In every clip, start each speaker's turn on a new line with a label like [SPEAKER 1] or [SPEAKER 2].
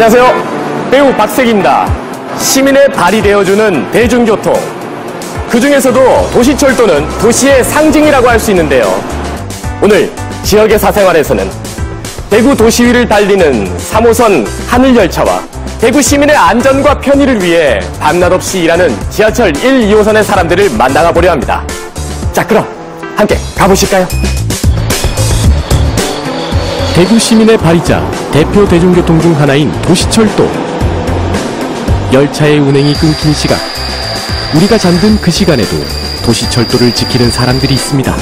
[SPEAKER 1] 안녕하세요. 배우 박색입니다. 시민의 발이 되어주는 대중교통. 그 중에서도 도시철도는 도시의 상징이라고 할 수 있는데요. 오늘 지역의 사생활에서는 대구 도시 위를 달리는 3호선 하늘열차와 대구 시민의 안전과 편의를 위해 밤낮 없이 일하는 지하철 1, 2호선의 사람들을 만나가 보려 합니다. 자, 그럼 함께 가보실까요?
[SPEAKER 2] 대구 시민의 발이자 대표 대중교통 중 하나인 도시철도. 열차의 운행이 끊긴 시각, 우리가 잠든 그 시간에도 도시철도를 지키는 사람들이 있습니다.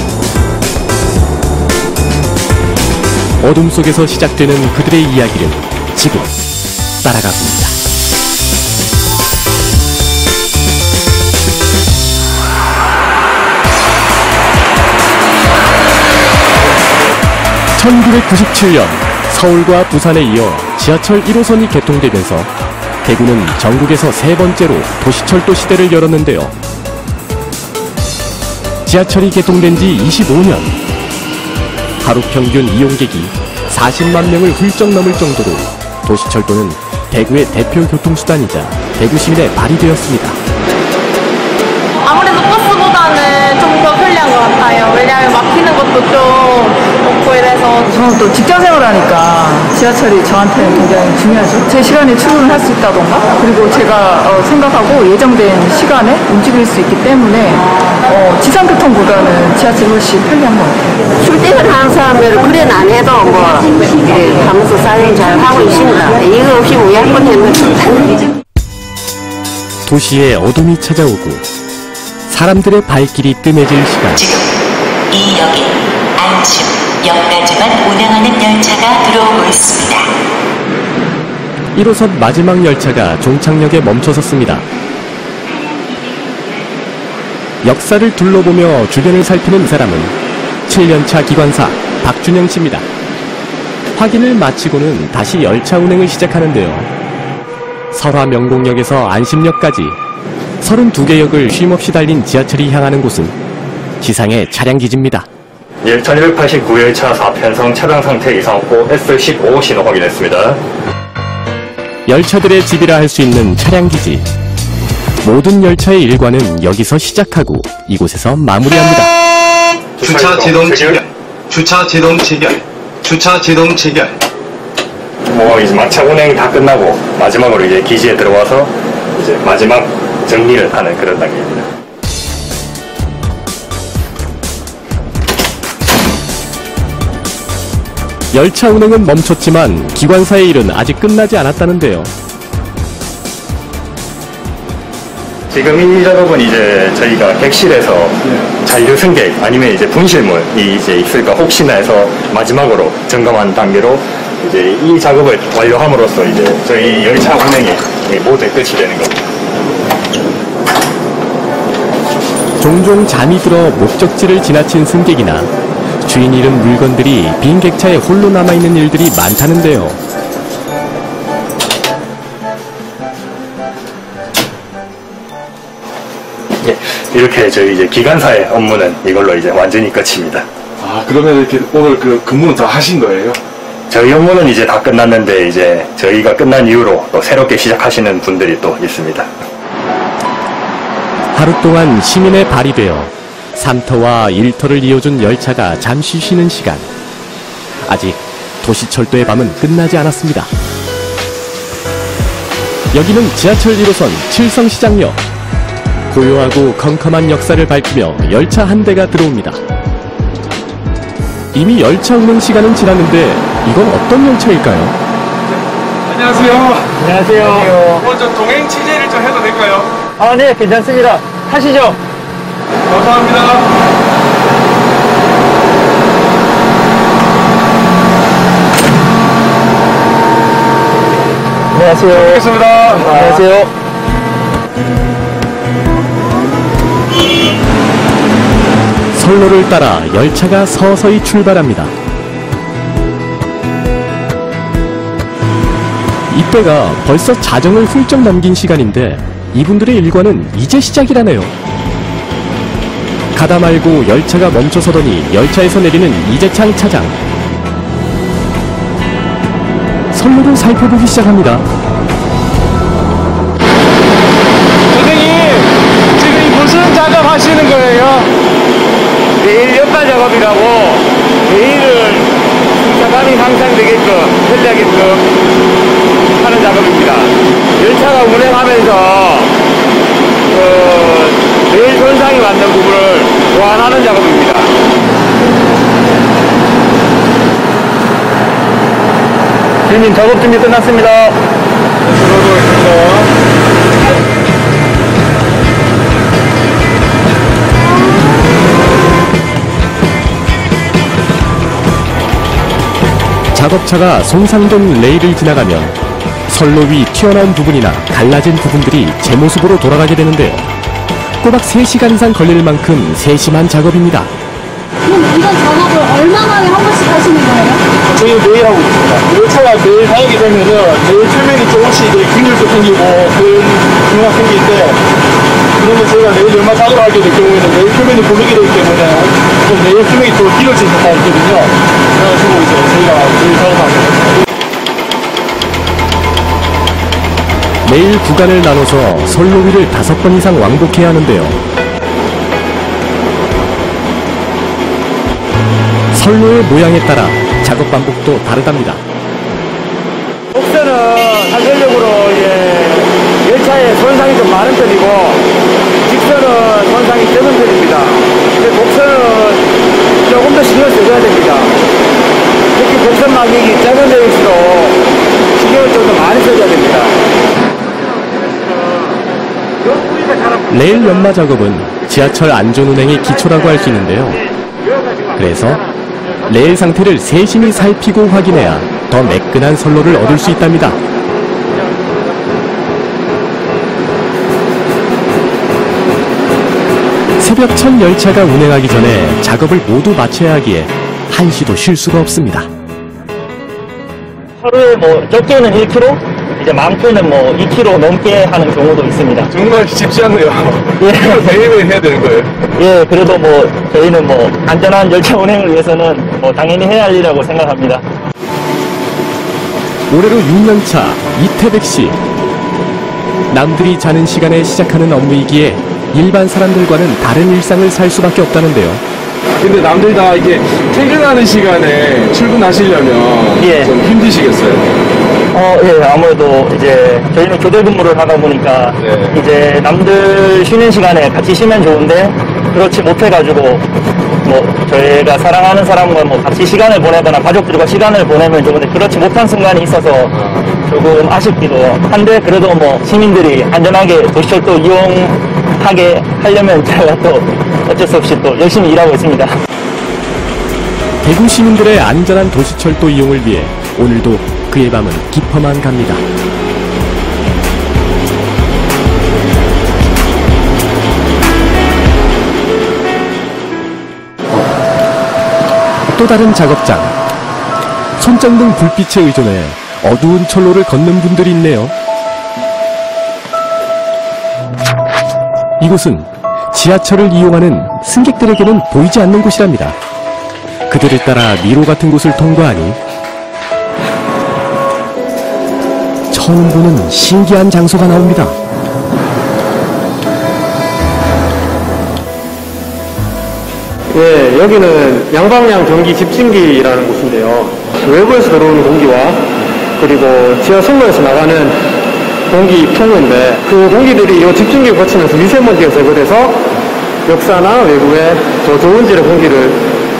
[SPEAKER 2] 어둠 속에서 시작되는 그들의 이야기를 지금 따라가 봅니다. (1997년) 서울과 부산에 이어 지하철 1호선이 개통되면서 대구는 전국에서 세 번째로 도시철도 시대를 열었는데요. 지하철이 개통된 지 25년, 하루 평균 이용객이 40만 명을 훌쩍 넘을 정도로 도시철도는 대구의 대표 교통수단이자 대구 시민의 발이 되었습니다.
[SPEAKER 3] 아무래도 버스보다는 좀 더 편리한 것 같아요. 왜냐하면 막히는 것도 좀 없고 이래서.
[SPEAKER 4] 저는 또 직장 생활하니까 지하철이 저한테는 굉장히 중요하죠. 제 시간에 출근을 할 수 있다던가, 그리고 제가 생각하고 예정된 시간에 움직일 수 있기 때문에 지상교통보다는 지하철이 훨씬 편리한 것 같아요.
[SPEAKER 5] 출퇴근하는 사람들은 그래는 안 해도 하면서 사용 잘 하고 있습니다. 이거 없이 뭐 10번 했는데.
[SPEAKER 2] 도시의 어둠이 찾아오고 사람들의 발길이 뜸해질 시간.
[SPEAKER 6] 지금 이 역에 안심, 역까지만 운행하는 열차가 들어오고 있습니다.
[SPEAKER 2] 1호선 마지막 열차가 종착역에 멈춰섰습니다. 역사를 둘러보며 주변을 살피는 이 사람은 7년차 기관사 박준영 씨입니다. 확인을 마치고는 다시 열차 운행을 시작하는데요. 설화 명곡역에서 안심역까지 32개 역을 쉼없이 달린 지하철이 향하는 곳은 지상의 차량 기지입니다.
[SPEAKER 1] 1289열차 4편성 차량 상태 이상 없고 S15 신호 확인했습니다.
[SPEAKER 2] 열차들의 집이라 할 수 있는 차량 기지. 모든 열차의 일과는 여기서 시작하고 이곳에서 마무리합니다.
[SPEAKER 7] 주차 지동 체결, 주차 지동 체결, 주차 지동 체결.
[SPEAKER 1] 이제 막차 운행 다 끝나고 마지막으로 이제 기지에 들어와서 이제 마지막 정리를 하는 그런 단계입니다.
[SPEAKER 2] 열차 운행은 멈췄지만 기관사의 일은 아직 끝나지 않았다는데요.
[SPEAKER 1] 지금 이 작업은 이제 저희가 객실에서 잔류 승객 아니면 이제 분실물이 이제 있을까 혹시나 해서 마지막으로 점검한 단계로 이제 이 작업을 완료함으로써 이제 저희 열차 운행이 모두 끝이 되는 겁니다.
[SPEAKER 2] 종종 잠이 들어 목적지를 지나친 승객이나 주인 잃은 물건들이 빈 객차에 홀로 남아있는 일들이 많다는데요.
[SPEAKER 1] 이렇게 저희 이제 기관사의 업무는 이걸로 이제 완전히 끝입니다.
[SPEAKER 8] 아, 그러면 이렇게 오늘 그 근무는 다 하신 거예요?
[SPEAKER 1] 저희 업무는 이제 다 끝났는데 이제 저희가 끝난 이후로 또 새롭게 시작하시는 분들이 또 있습니다.
[SPEAKER 2] 하루 동안 시민의 발이 되어 3터와 1터를 이어준 열차가 잠시 쉬는 시간. 아직 도시철도의 밤은 끝나지 않았습니다. 여기는 지하철 1호선 칠성시장역. 고요하고 컴컴한 역사를 밝히며 열차 한 대가 들어옵니다. 이미 열차 운행 시간은 지났는데 이건 어떤 열차일까요?
[SPEAKER 8] 안녕하세요.
[SPEAKER 4] 안녕하세요.
[SPEAKER 8] 먼저 동행 취재를 좀 해도 될까요?
[SPEAKER 4] 아, 네, 괜찮습니다. 타시죠.
[SPEAKER 8] 감사합니다.
[SPEAKER 4] 안녕하세요.
[SPEAKER 8] 알겠습니다.
[SPEAKER 4] 안녕하세요.
[SPEAKER 2] 선로를 따라 열차가 서서히 출발합니다. 이때가 벌써 자정을 훌쩍 남긴 시간인데 이분들의 일과는 이제 시작이라네요. 가다 말고 열차가 멈춰서더니 열차에서 내리는 이재창 차장. 선로를 살펴보기 시작합니다.
[SPEAKER 8] 선생님, 지금 이 무슨 작업 하시는 거예요?
[SPEAKER 1] 레일 연마 작업이라고 레일을 승차감이 향상되게끔 편리하게끔 하는 작업입니다. 열차가 운행하면서 레일 손상이 맞는 부분을 보완하는 작업입니다. 주인님 작업 준비 끝났습니다. 들어오고 있습니다.
[SPEAKER 2] 작업차가 손상된 레일을 지나가면 선로 위 튀어나온 부분이나 갈라진 부분들이 제 모습으로 돌아가게 되는데요. 꼬박 3시간 이상 걸릴 만큼 세심한 작업입니다.
[SPEAKER 9] 그럼 이런 작업을 얼마 만에 한 번씩 하시는 거예요?
[SPEAKER 8] 저희 매일 하고 있습니다. 열차가 매일 다니게 되면은 매일 출면이 조금씩 이제 균열도 생기고 그런 경우가 생길 때 그러면 저희가 내일 연마 작업을 하게 될 경우에는 매일 표면이 고르게 되기 때문에 좀 내일 표면이 또 길어질 수가 있거든요. 그래가지고 이제 저희가 매일 작업합니다.
[SPEAKER 2] 매일 구간을 나눠서 선로 위를 5번 이상 왕복해야 하는데요. 선로의 모양에 따라 작업 방법도 다르답니다.
[SPEAKER 1] 곡선은 상대적으로 열차에 손상이 좀 많은 편이고 직선은 손상이 적은 편입니다. 근데 곡선은 조금 더 신경을 써줘야 됩니다. 특히 곡선 간격이 작은 데일수록 신경을 좀 더 많이 써줘야 됩니다.
[SPEAKER 2] 레일 연마 작업은 지하철 안전운행의 기초라고 할 수 있는데요. 그래서 레일 상태를 세심히 살피고 확인해야 더 매끈한 선로를 얻을 수 있답니다. 새벽 첫 열차가 운행하기 전에 작업을 모두 마쳐야 하기에 한시도 쉴 수가 없습니다.
[SPEAKER 10] 하루에 적게는 1km, 이제 많게는 2km 넘게 하는 경우도 있습니다.
[SPEAKER 8] 정말 쉽지 않네요.
[SPEAKER 10] 예.
[SPEAKER 8] 매일매일 해야 되는 거예요.
[SPEAKER 10] 예, 그래도 저희는 안전한 열차 운행을 위해서는 당연히 해야 할 일이라고 생각합니다.
[SPEAKER 2] 올해로 6년차 이태백 씨. 남들이 자는 시간에 시작하는 업무이기에 일반 사람들과는 다른 일상을 살 수밖에 없다는데요.
[SPEAKER 8] 근데 남들 다 이게 퇴근하는 시간에 출근하시려면
[SPEAKER 10] 예.
[SPEAKER 8] 좀 힘드시겠어요?
[SPEAKER 10] 예, 아무래도 이제 저희는 교대 근무를 하다 보니까
[SPEAKER 8] 네.
[SPEAKER 10] 이제 남들 쉬는 시간에 같이 쉬면 좋은데 그렇지 못해가지고 저희가 사랑하는 사람과 같이 시간을 보내거나 가족들과 시간을 보내면 좋은데 그렇지 못한 순간이 있어서 조금 아쉽기도 한데 그래도 시민들이 안전하게 도시철도 이용하게 하려면 제가 또 어쩔 수 없이 또 열심히 일하고 있습니다.
[SPEAKER 2] 대구 시민들의 안전한 도시철도 이용을 위해 오늘도 그의 밤은 깊어만 갑니다. 또 다른 작업장. 손전등 불빛에 의존해 어두운 철로를 걷는 분들이 있네요. 이곳은 지하철을 이용하는 승객들에게는 보이지 않는 곳이랍니다. 그들을 따라 미로 같은 곳을 통과하니 처음 보는 신기한 장소가 나옵니다.
[SPEAKER 1] 예, 여기는 양방향 전기 집진기라는 곳인데요. 외부에서 들어오는 공기와 그리고 지하 선로에서 나가는 공기 통로인데 그 공기들이 이 집진기를 거치면서 미세먼지가 제거돼서 역사나 외부에 더 좋은 질의 공기를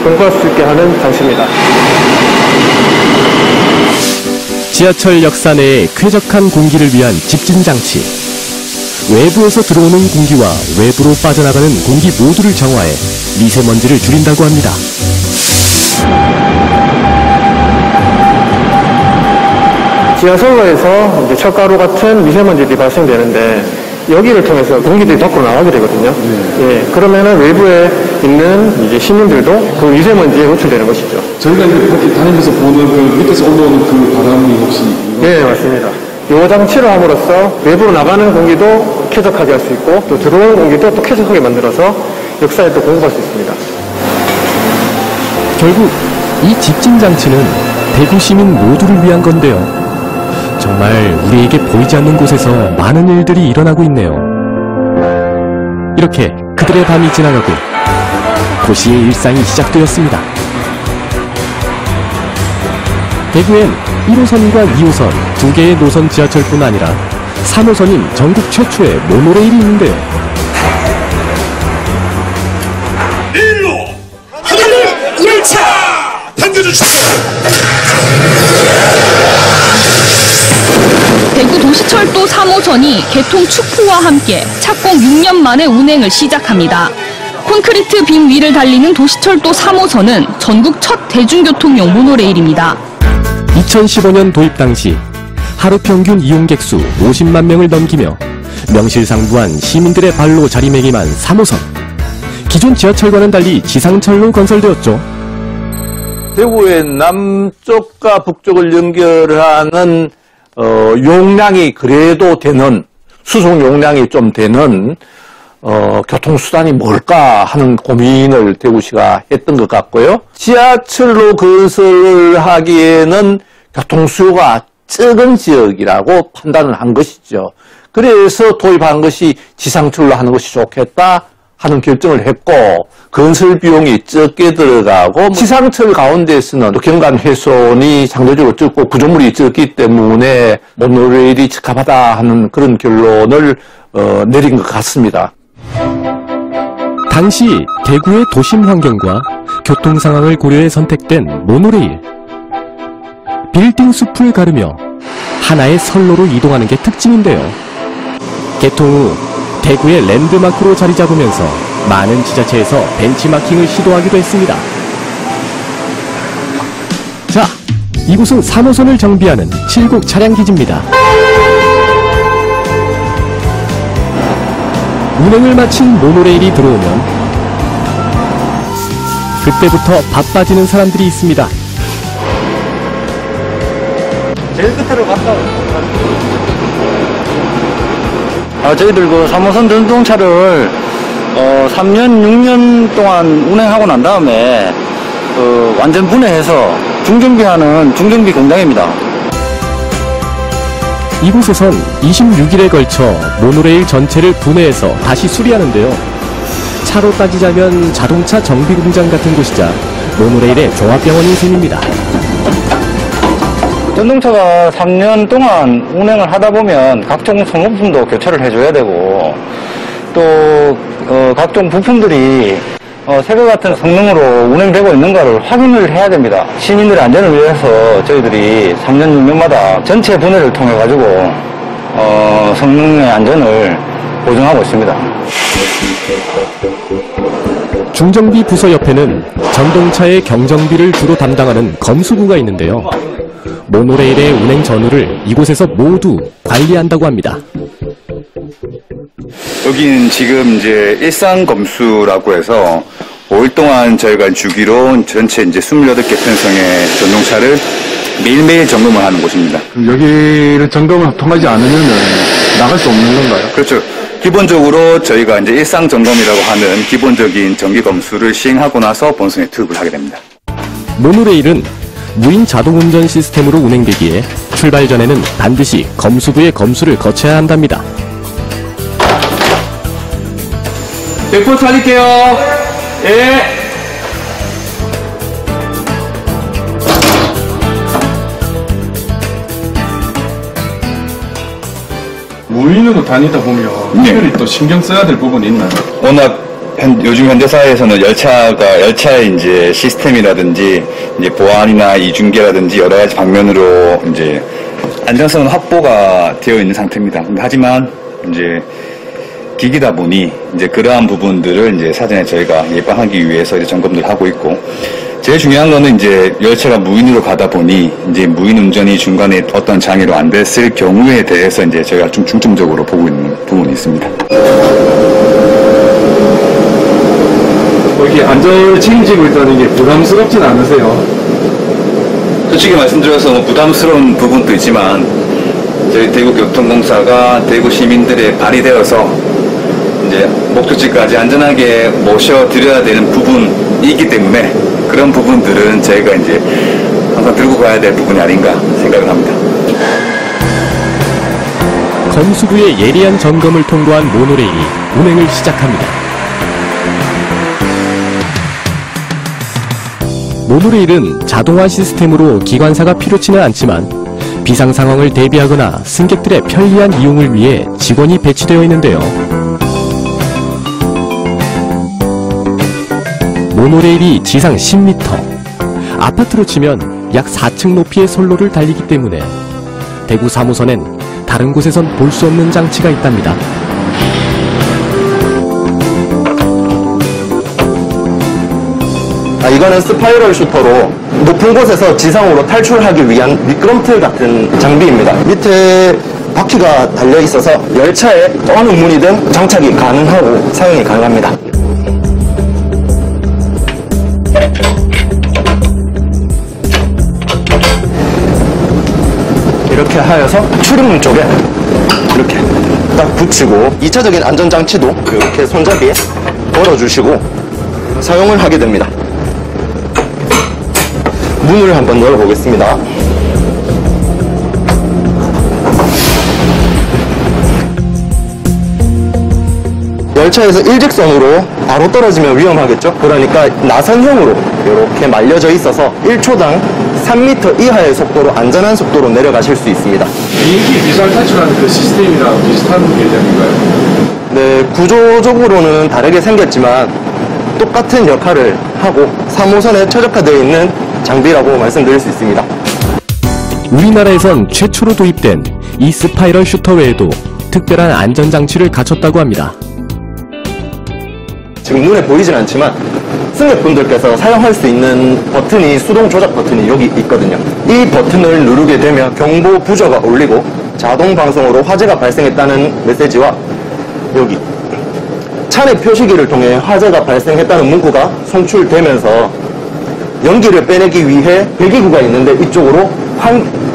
[SPEAKER 1] 공부할 수 있게 하는 장치입니다.
[SPEAKER 2] 지하철 역사 내에 쾌적한 공기를 위한 집진 장치. 외부에서 들어오는 공기와 외부로 빠져나가는 공기 모두를 정화해 미세먼지를 줄인다고 합니다.
[SPEAKER 1] 지하선로에서 이제 철가루 같은 미세먼지들이 발생되는데 여기를 통해서 공기들이 밖으로 나가게 되거든요. 예, 그러면은 외부에 있는 이제 시민들도 그 미세먼지에 노출되는 것이죠.
[SPEAKER 8] 저희가 이렇게 다니면서 보는 그 밑에서 올라오는 그 바람이 혹시?
[SPEAKER 1] 네, 맞습니다. 이 장치를 함으로써 외부로 나가는 공기도 쾌적하게 할 수 있고 또 들어오는 공기도 또 쾌적하게 만들어서 역사에 또 공급할 수 있습니다.
[SPEAKER 2] 결국 이 집진 장치는 대구 시민 모두를 위한 건데요. 정말 우리에게 보이지 않는 곳에서 많은 일들이 일어나고 있네요. 이렇게 그들의 밤이 지나가고 도시의 일상이 시작되었습니다. 대구엔 1호선과 2호선 두 개의 노선 지하철뿐 아니라 3호선인 전국 최초의 모노레일이 있는데요.
[SPEAKER 11] 1로 하늘 열차 당겨주십시오.
[SPEAKER 12] 대구 도시철도 3호선이 개통 축포와 함께 착공 6년 만에 운행을 시작합니다. 콘크리트 빔 위를 달리는 도시철도 3호선은 전국 첫 대중교통용 모노레일입니다.
[SPEAKER 2] 2015년 도입 당시 하루 평균 이용객 수 50만 명을 넘기며 명실상부한 시민들의 발로 자리매김한 3호선. 기존 지하철과는 달리 지상철로 건설되었죠.
[SPEAKER 13] 대구의 남쪽과 북쪽을 연결하는 용량이 그래도 되는, 수송 용량이 좀 되는 교통수단이 뭘까 하는 고민을 대구시가 했던 것 같고요. 지하철로 건설을 하기에는 교통수요가 적은 지역이라고 판단을 한 것이죠. 그래서 도입한 것이 지상철로 하는 것이 좋겠다 하는 결정을 했고, 건설 비용이 적게 들어가고, 지상철 가운데에서는 경관 훼손이 상대적으로 적고 구조물이 적기 때문에 모노레일이 적합하다 하는 그런 결론을 내린 것 같습니다.
[SPEAKER 2] 당시 대구의 도심 환경과 교통 상황을 고려해 선택된 모노레일. 빌딩 숲을 가르며 하나의 선로로 이동하는 게 특징인데요. 개통 후 대구의 랜드마크로 자리 잡으면서 많은 지자체에서 벤치마킹을 시도하기도 했습니다. 자, 이곳은 3호선을 정비하는 7곡 차량기지입니다. 운행을 마친 모노레일이 들어오면 그때부터 바빠지는 사람들이 있습니다.
[SPEAKER 10] 제일 끝으로 갔다 저희들 그 3호선 전동차를 3년, 6년 동안 운행하고 난 다음에 완전 분해해서 중정비하는 중정비 공장입니다.
[SPEAKER 2] 이곳에선 26일에 걸쳐 모노레일 전체를 분해해서 다시 수리하는데요. 차로 따지자면 자동차 정비 공장 같은 곳이자 모노레일의 종합병원인 셈입니다.
[SPEAKER 10] 전동차가 3년 동안 운행을 하다 보면 각종 소모품도 교체를 해줘야 되고, 또 각종 부품들이 새거 같은 성능으로 운행되고 있는가를 확인을 해야 됩니다. 시민들의 안전을 위해서 저희들이 3년 6년마다 전체 분해를 통해 가지고 성능의 안전을 보증하고 있습니다.
[SPEAKER 2] 중정비 부서 옆에는 전동차의 경정비를 주로 담당하는 검수부가 있는데요. 모노레일의 운행 전후를 이곳에서 모두 관리한다고 합니다.
[SPEAKER 14] 여기는 지금 이제 일상검수라고 해서 5일 동안 저희가 주기로 전체 이제 28개 편성의 전동차를 매일매일 점검을 하는 곳입니다.
[SPEAKER 8] 그럼 여기를 점검을 통하지 않으면 나갈 수 없는 건가요?
[SPEAKER 14] 그렇죠. 기본적으로 저희가 이제 일상 점검이라고 하는 기본적인 정기 검수를 시행하고 나서 본선에 투입을 하게 됩니다.
[SPEAKER 2] 모노레일은 무인 자동운전 시스템으로 운행되기에 출발 전에는 반드시 검수부의 검수를 거쳐야 한답니다.
[SPEAKER 8] 백포 타릴게요. 예. 무인으로 다니다 보면 특별히 또 신경 써야 될 부분이 있나요?
[SPEAKER 14] 워낙 요즘 현대사회에서는 열차의 이제 시스템이라든지 이제 보안이나 이중계라든지 여러 가지 방면으로 이제 안전성은 확보가 되어 있는 상태입니다. 근데 하지만 이제 기기다 보니 이제 그러한 부분들을 이제 사전에 저희가 예방하기 위해서 이제 점검을 하고 있고, 제일 중요한 거는 이제 열차가 무인으로 가다 보니 이제 무인 운전이 중간에 어떤 장애로 안 됐을 경우에 대해서 이제 저희가 좀 중점적으로 보고 있는 부분이 있습니다.
[SPEAKER 8] 이렇게 안전을 책임지고 있다는 게 부담스럽진 않으세요?
[SPEAKER 14] 솔직히 말씀드려서 뭐 부담스러운 부분도 있지만 저희 대구교통공사가 대구 시민들의 발이 되어서 이제 목적지까지 안전하게 모셔드려야 되는 부분이기 때문에 그런 부분들은 저희가 이제 항상 들고 가야 될 부분이 아닌가 생각을 합니다.
[SPEAKER 2] 전수부의 예리한 점검을 통과한 모노레일이 운행을 시작합니다. 모노레일은 자동화 시스템으로 기관사가 필요치는 않지만 비상 상황을 대비하거나 승객들의 편리한 이용을 위해 직원이 배치되어 있는데요. 모노레일이 지상 10m, 아파트로 치면 약 4층 높이의 선로를 달리기 때문에 대구 3호선엔 다른 곳에선 볼 수 없는 장치가 있답니다.
[SPEAKER 15] 이거는 스파이럴 슈터로 높은 곳에서 지상으로 탈출하기 위한 미끄럼틀 같은 장비입니다. 밑에 바퀴가 달려 있어서 열차에 어느 문이든 장착이 가능하고 사용이 가능합니다. 이렇게 하여서 출입문 쪽에 이렇게 딱 붙이고 2차적인 안전장치도 이렇게 손잡이에 걸어주시고 사용을 하게 됩니다. 문을 한번 열어보겠습니다. 열차에서 일직선으로 바로 떨어지면 위험하겠죠? 그러니까 나선형으로 이렇게 말려져 있어서 1초당 3m 이하의 속도로 안전한 속도로 내려가실 수 있습니다.
[SPEAKER 8] 비행기 비상 탈출하는 그 시스템이랑 비슷한 개념인가요?
[SPEAKER 15] 네, 구조적으로는 다르게 생겼지만 똑같은 역할을 하고 3호선에 최적화되어 있는 장비라고 말씀드릴 수 있습니다.
[SPEAKER 2] 우리나라에선 최초로 도입된 이 스파이럴 슈터 외에도 특별한 안전장치를 갖췄다고 합니다.
[SPEAKER 15] 지금 눈에 보이진 않지만 승객분들께서 사용할 수 있는 버튼이 수동 조작 버튼이 여기 있거든요. 이 버튼을 누르게 되면 경보 부저가 울리고 자동 방송으로 화재가 발생했다는 메시지와 여기 차내 표시기를 통해 화재가 발생했다는 문구가 송출되면서 연기를 빼내기 위해 배기구가 있는데 이쪽으로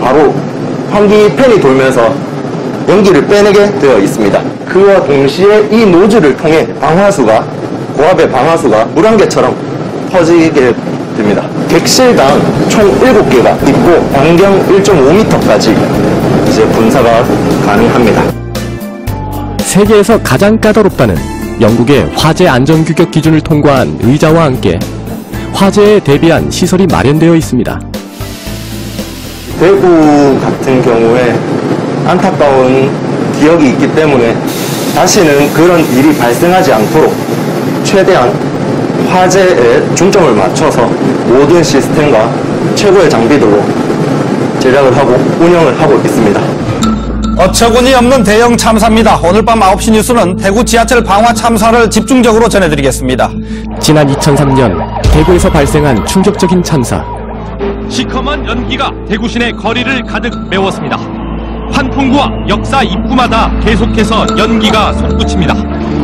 [SPEAKER 15] 바로 환기팬이 돌면서 연기를 빼내게 되어 있습니다. 그와 동시에 이 노즐을 통해 고압의 방화수가 물안개처럼 터지게 됩니다. 객실당 총 7개가 있고 반경 1.5m까지 이제 분사가 가능합니다.
[SPEAKER 2] 세계에서 가장 까다롭다는 영국의 화재 안전 규격 기준을 통과한 의자와 함께 화재에 대비한 시설이 마련되어 있습니다.
[SPEAKER 15] 대구 같은 경우에 안타까운 기억이 있기 때문에 다시는 그런 일이 발생하지 않도록 최대한 화재에 중점을 맞춰서 모든 시스템과 최고의 장비들로 제작을 하고 운영을 하고 있습니다.
[SPEAKER 16] 어처구니 없는 대형 참사입니다. 오늘 밤 9시 뉴스는 대구 지하철 방화 참사를 집중적으로 전해드리겠습니다.
[SPEAKER 2] 지난 2003년 대구에서 발생한 충격적인 참사.
[SPEAKER 17] 시커먼 연기가 대구 시내 거리를 가득 메웠습니다. 환풍구와 역사 입구마다 계속해서 연기가 솟구칩니다.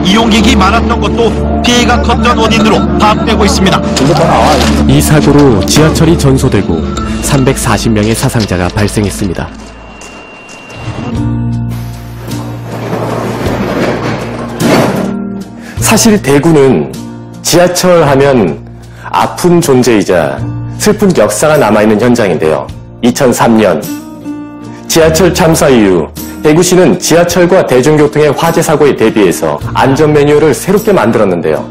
[SPEAKER 17] 이용객이 많았던 것도 피해가 컸던 원인으로 파악되고 있습니다.
[SPEAKER 2] 이 사고로 지하철이 전소되고 340명의 사상자가 발생했습니다.
[SPEAKER 1] 사실 대구는 지하철 하면 아픈 존재이자 슬픈 역사가 남아있는 현장인데요. 2003년 지하철 참사 이후 대구시는 지하철과 대중교통의 화재 사고에 대비해서 안전 매뉴얼을 새롭게 만들었는데요.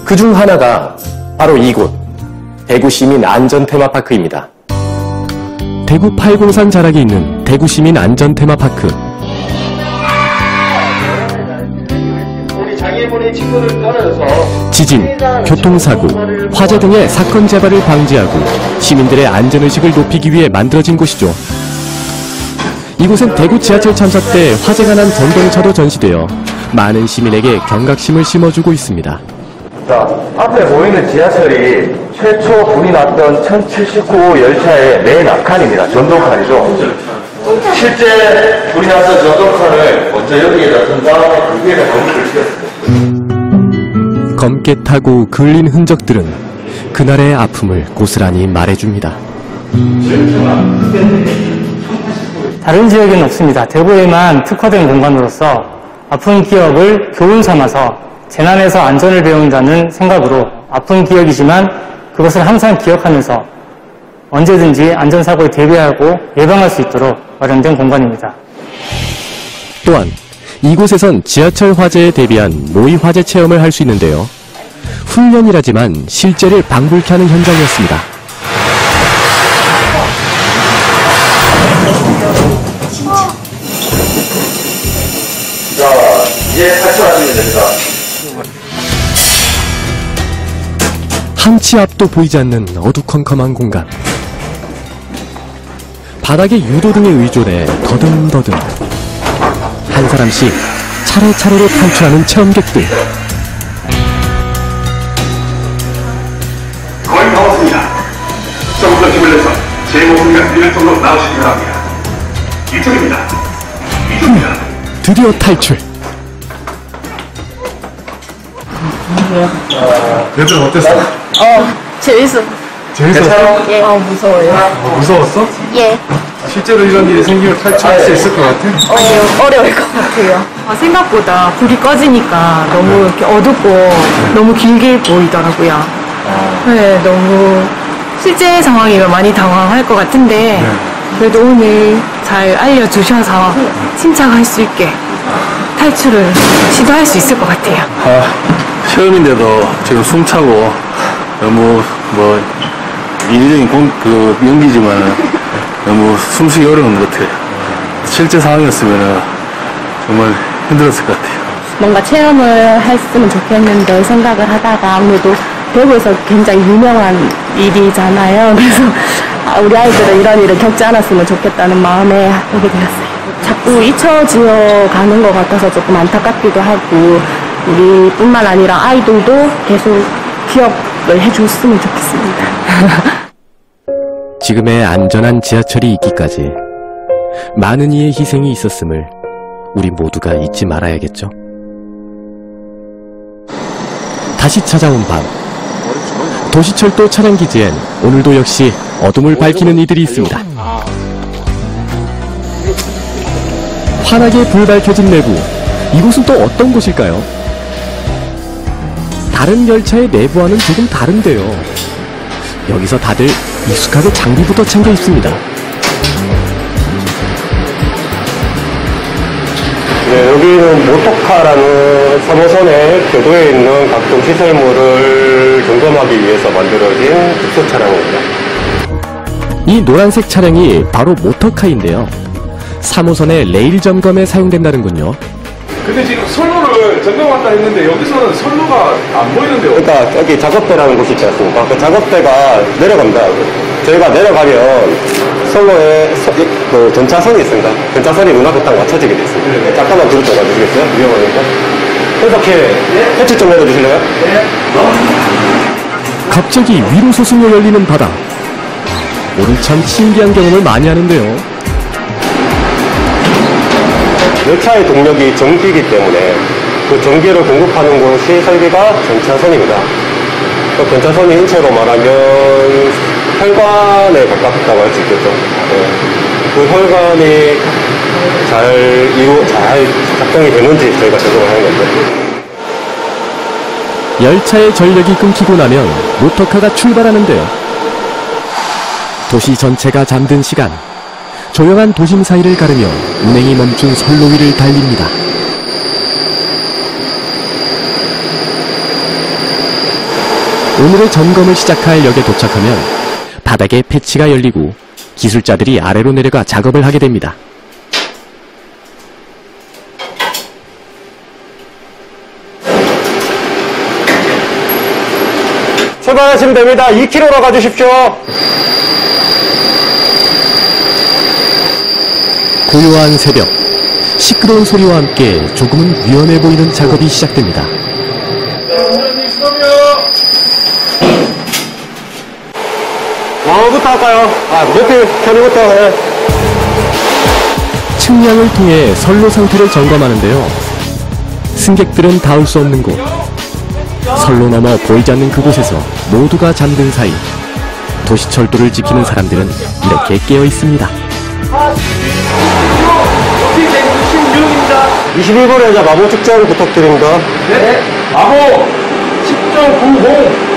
[SPEAKER 1] 그중 하나가 바로 이곳 대구 시민 안전 테마파크입니다.
[SPEAKER 2] 대구 803 자락에 있는 대구 시민 안전 테마파크. 지진, 교통사고, 화재 등의 사건 재발을 방지하고 시민들의 안전의식을 높이기 위해 만들어진 곳이죠. 이곳은 대구 지하철 참사 때 화재가 난 전동차도 전시되어 많은 시민에게 경각심을 심어주고 있습니다.
[SPEAKER 15] 자, 앞에 보이는 지하철이 최초 불이 났던 1079 열차의 맨 앞칸입니다. 전동칸이죠. 실제 불이 났던 전동칸을 먼저 여기에다 둔 다음에 그 위에다 검을 씌웠습니다.
[SPEAKER 2] 검게 타고 그을린 흔적들은 그날의 아픔을 고스란히 말해줍니다.
[SPEAKER 18] 다른 지역에는 없습니다. 대구에만 특화된 공간으로서 아픈 기억을 교훈 삼아서 재난에서 안전을 배운다는 생각으로 아픈 기억이지만 그것을 항상 기억하면서 언제든지 안전사고에 대비하고 예방할 수 있도록 마련된 공간입니다.
[SPEAKER 2] 또한 이곳에선 지하철 화재에 대비한 모의 화재 체험을 할 수 있는데요. 훈련이라지만 실제를 방불케 하는 현장이었습니다.
[SPEAKER 11] 자, 이제 탈출하시면 됩니다.
[SPEAKER 2] 한치 앞도 보이지 않는 어두컴컴한 공간. 바닥에 유도등에 의존해 더듬더듬 한 사람씩 차례차례로 탈출하는 체험객들.
[SPEAKER 11] 거의 다 왔습니다. 조금더 힘을 내서 제 목소리가 들릴 정도로 나오시기 바랍니다. 이쪽입니다. 이쪽입니다.
[SPEAKER 2] 드디어 탈출.
[SPEAKER 8] 얘들 어땠어?
[SPEAKER 3] 재밌어.
[SPEAKER 8] 재밌었어?
[SPEAKER 3] 예. 무서워요.
[SPEAKER 8] 무서웠어?
[SPEAKER 3] 예.
[SPEAKER 8] 실제로 이런 일이 생기면 탈출할 수 있을 것 같아?
[SPEAKER 3] 어려울 것 같아요.
[SPEAKER 4] 생각보다 불이 꺼지니까 너무 이렇게 어둡고 너무 길게 보이더라고요. 네, 너무 실제 상황이면 많이 당황할 것 같은데 그래도 오늘 잘 알려주셔서 침착할 수 있게 탈출을 시도할 수 있을 것 같아요.
[SPEAKER 8] 체험인데도 지금 숨차고 너무 일적인 연기지만 너무 숨쉬기 어려운 것 같아요. 실제 상황이었으면 정말 힘들었을 것 같아요.
[SPEAKER 3] 뭔가 체험을 했으면 좋겠는데 생각을 하다가 아무래도 대구에서 굉장히 유명한 일이잖아요. 그래서 우리 아이들은 이런 일을 겪지 않았으면 좋겠다는 마음에 오게 되었어요. 자꾸 잊혀지어 가는 것 같아서 조금 안타깝기도 하고 우리뿐만 아니라 아이들도 계속 기억을 해줬으면 좋겠습니다.
[SPEAKER 2] 지금의 안전한 지하철이 있기까지 많은 이의 희생이 있었음을 우리 모두가 잊지 말아야겠죠. 다시 찾아온 밤, 도시철도 차량기지엔 오늘도 역시 어둠을 밝히는 이들이 있습니다. 환하게 불 밝혀진 내부, 이곳은 또 어떤 곳일까요? 다른 열차의 내부와는 조금 다른데요. 여기서 다들 익숙하게 장비부터 챙겨 입습니다.
[SPEAKER 15] 네, 여기는 모터카라는 3호선의 교도에 있는 각종 시설물을 점검하기 위해서 만들어진 특수 차량입니다.
[SPEAKER 2] 이 노란색 차량이 바로 모터카인데요. 3호선의 레일 점검에 사용된다는군요.
[SPEAKER 8] 근데 지금 선로를 점검한다 했는데 여기서는 선로가 안 보이는데요.
[SPEAKER 15] 그러니까 여기 작업대라는 곳이 있지 않습니까? 그 작업대가 내려갑니다. 저희가 내려가면 선로에 그 전차선이 있습니다. 전차선이 눈앞에 딱 맞춰지게 돼 있습니다. 네. 잠깐만 뒤로 좀 가주시겠어요? 위험하니까. 이렇게 해치 좀 해주실래요?
[SPEAKER 2] 갑자기 위로 솟으며 열리는 바다. 오늘 참 신기한 경험을 많이 하는데요.
[SPEAKER 15] 열차의 동력이 전기이기 때문에 그 전기를 공급하는 곳이 설비가 전차선입니다. 그 전차선이 인체로 말하면 혈관에 가깝다고 할 수 있겠죠. 네. 그 혈관이 잘 작동이 되는지 저희가 적용을 하는 건데.
[SPEAKER 2] 열차의 전력이 끊기고 나면 모터카가 출발하는데요. 도시 전체가 잠든 시간, 조용한 도심 사이를 가르며 운행이 멈춘 선로 위를 달립니다. 오늘의 점검을 시작할 역에 도착하면 바닥에 패치가 열리고 기술자들이 아래로 내려가 작업을 하게 됩니다.
[SPEAKER 15] 출발하시면 됩니다. 2km로 가주십시오.
[SPEAKER 2] 고요한 새벽, 시끄러운 소리와 함께 조금은 위험해 보이는 작업이 시작됩니다.
[SPEAKER 15] 뭐부터 할까요? 높이 편의부터. 네.
[SPEAKER 2] 측량을 통해 선로 상태를 점검하는데요. 승객들은 닿을 수 없는 곳, 선로 넘어 보이지 않는 그곳에서 모두가 잠든 사이 도시철도를 지키는 사람들은 이렇게 깨어 있습니다.
[SPEAKER 15] 21번 여자 마모 측정 부탁드립니다.
[SPEAKER 8] 네. 마모 10.90.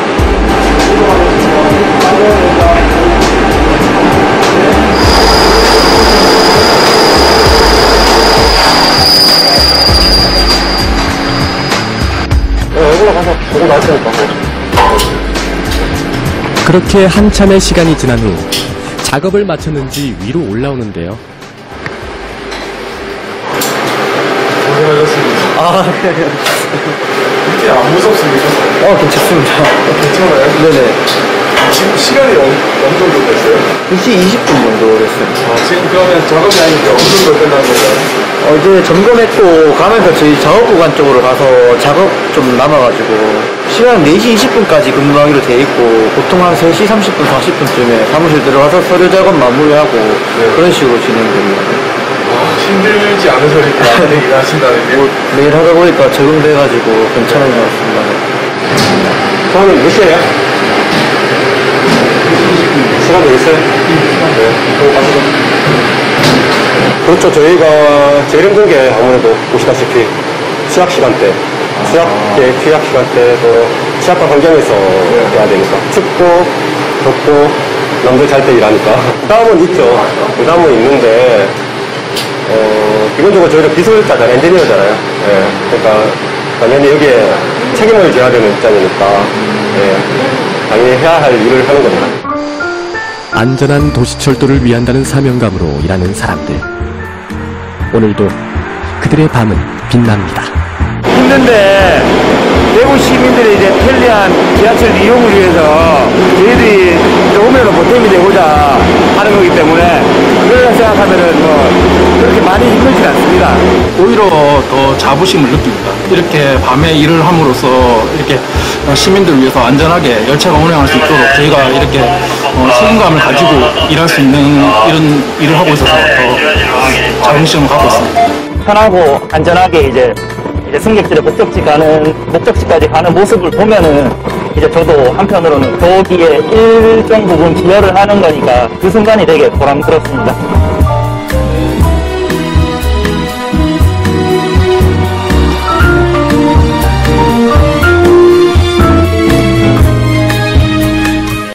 [SPEAKER 15] 조금 나을 테니까.
[SPEAKER 2] 그렇게 한참의 시간이 지난 후 작업을 마쳤는지 위로 올라오는데요.
[SPEAKER 8] 고생하셨습니다. 이게 안 무섭습니까?
[SPEAKER 15] 괜찮습니다.
[SPEAKER 8] 괜찮아요?
[SPEAKER 15] 네네.
[SPEAKER 8] 지금 시간이 어느 정도 됐어요?
[SPEAKER 15] 2시 20분 정도 됐어요.
[SPEAKER 8] 지금 그러면 작업이 아닌데 어느 정도 끝난 건가요?
[SPEAKER 15] 이제 점검했고 가면서 저희 작업 구간 쪽으로 가서 작업 좀 남아가지고 시간은 4시 20분까지 근무하기로 돼 있고 보통 한 3시 30분, 40분쯤에 사무실 들어가서 서류 작업 마무리하고 그런 식으로 진행됩니다.
[SPEAKER 8] 힘들지 않으시니까 일하신다는 게?
[SPEAKER 15] 매일 하다 보니까 적응돼가지고 괜찮은 것 같습니다.
[SPEAKER 8] 저는 몇 시에요?
[SPEAKER 15] 시간 되겠어요? 그렇죠. 저희가 제일 힘든 게 아무래도 보시다시피 취약 시간대, 취약계 취약 시간대에도 취약한 환경에서 해야 되니까 춥고 덥고 남들 잘 때 일하니까 부담은 있죠. 부담은 있는데 기본적으로 저희는 기술자잖아요. 엔지니어잖아요. 그러니까 당연히 여기에 책임을 져야 되는 입장이니까 당연히 해야 할 일을 하는 겁니다.
[SPEAKER 2] 안전한 도시철도를 위한다는 사명감으로 일하는 사람들. 오늘도 그들의 밤은 빛납니다.
[SPEAKER 19] 힘든데 대구 시민들의 이제 편리한 지하철 이용을 위해서 저희들이 오면 보탬이 되고자 하는 거기 때문에 그걸 생각하면은 뭐 그렇게 많이 힘들진 않습니다.
[SPEAKER 8] 오히려 더 자부심을 느낍니다. 이렇게 밤에 일을 함으로써 이렇게 시민들을 위해서 안전하게 열차가 운행할 수 있도록 저희가 이렇게 책임감을 가지고 일할 수 있는 이런 일을 하고 있어서 더 자긍심을 갖고 있습니다.
[SPEAKER 10] 편하고 안전하게 이제 승객들의 목적지까지 가는 모습을 보면은 이제 저도 한편으로는 거기에 일정 부분 기여를 하는 거니까 그 순간이 되게 보람스럽습니다.